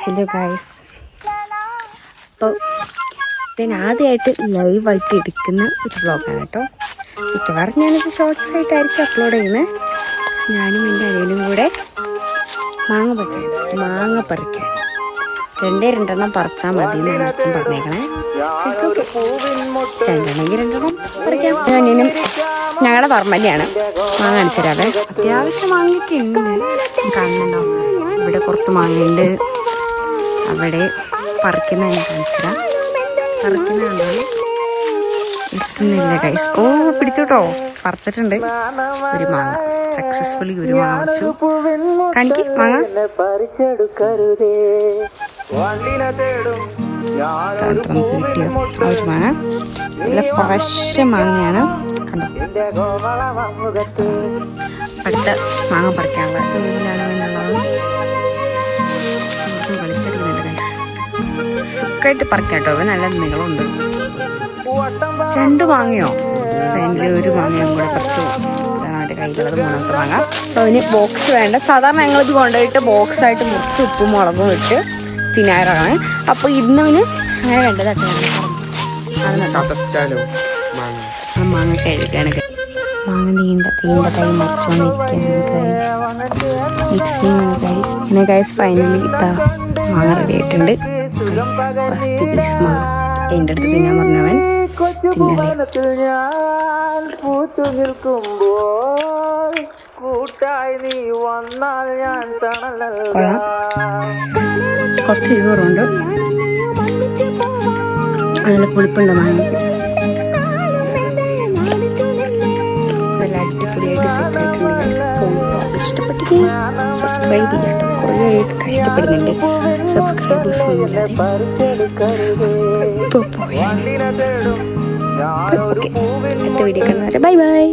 Hello guys, അപ്പോൾ ഞാൻ ആദ്യമായിട്ട് ലൈവായിട്ട് എടുക്കുന്ന ഒരു വ്ളോഗാണ് കേട്ടോ. മിക്കവാറും ഞാനിത് ഷോർട്സ് ആയിട്ടായിരിക്കും അപ്ലോഡ് ചെയ്യുന്നത്. ഞാനും എൻ്റെ അനിയനും കൂടെ മാങ്ങ പറിക്കാൻ രണ്ടെണ്ണം പറിച്ചാൽ മതി എന്നാണ് അച്ഛൻ പറഞ്ഞേക്കണേ. രണ്ടെണ്ണം പറിക്കാം. അനിയനും ഞങ്ങളുടെ പറമ്പന്നെയാണ്. മാങ്ങ കാണിച്ചു തരാവേ. അത്യാവശ്യം മാങ്ങയൊക്കെ ഉണ്ട്, കാണുന്നുണ്ടോ? ഇവിടെ കുറച്ച് മാങ്ങയുണ്ട്. അവിടെ പറിക്കുന്ന കാണിച്ചു തരാം. പറിക്കുന്നുണ്ടോ? എത്തുന്നില്ല ഗൈസ്. ഓ, പിടിച്ചോട്ടോ, പറിച്ചിട്ടുണ്ട് ഒരു മാങ്ങ. സക്സസ്ഫുള്ളി ഒരു മാങ്ങ വെച്ചു. കാണിക്ക് മാങ്ങ. നമുക്ക് കിട്ടിയോ ഒരു മാങ്ങ? നല്ല ഫ്രഷ് മാങ്ങയാണ്, കണ്ടോ? അടുത്ത മാങ്ങ പറിക്കാനുള്ള കളിച്ചെടുക്കുന്നുണ്ട് ഗൈസ്. സുഖമായിട്ട് പറിക്കാം കേട്ടോ. നല്ല നീളമുണ്ട്. 2 മാങ്ങയോ? അതിൽ ഒരു മാങ്ങയും കൂടെ പറിച്ചു. ഇതാണ് അവൻ്റെ കയ്യിലുള്ളത്, 3ാമത്തെ മാങ്ങ. അപ്പോൾ അതിന് ബോക്സ് വേണ്ട. സാധാരണ ഞങ്ങളിത് കൊണ്ടുപോയിട്ട് ബോക്സായിട്ട് മുറിച്ച് ഉപ്പും മുളകും ഇട്ട് തിന്നാറാണ്. അപ്പോൾ ഇന്നവന് അങ്ങനെ വേണ്ടതായിട്ട് മാങ്ങ കഴുകാണ്. മാങ്ങ നീണ്ട കൈ മറിച്ചോണ്ടിരിക്കുകയാണ് മിക്സിങ് ഗൈസ്. പിന്നെ ഗൈസ് ഫൈനലി ഇതാ മാങ്ങ റെഡി ആയിട്ടുണ്ട്. ഫസ്റ്റ് പീസ് മാങ്ങ എൻ്റെ അടുത്ത് തിന്നാൻ പറഞ്ഞവൻ തിന്നലേ. കൊള്ളാം, കുറച്ച് എരിവുണ്ട്, നല്ല പുളിപ്പുണ്ട് മാങ്ങ. നല്ല അടിപൊളിയായിട്ട് സെറ്റ് ആയിട്ടുണ്ട്. ഇഷ്ടപ്പെട്ടെങ്കിൽ സബ്സ്ക്രൈബ് ചെയ്യാം കേട്ടോ. കുറേ ആയിട്ട് കഷ്ടപ്പെടുന്നുണ്ട് സബ്സ്ക്രൈബേഴ്സ് ഒന്നുമില്ലാതെ. ഇപ്പോൾ പോയാൽ ഓക്കെ, അടുത്ത വീഡിയോ കാണുന്നവരെ ബൈ ബൈ.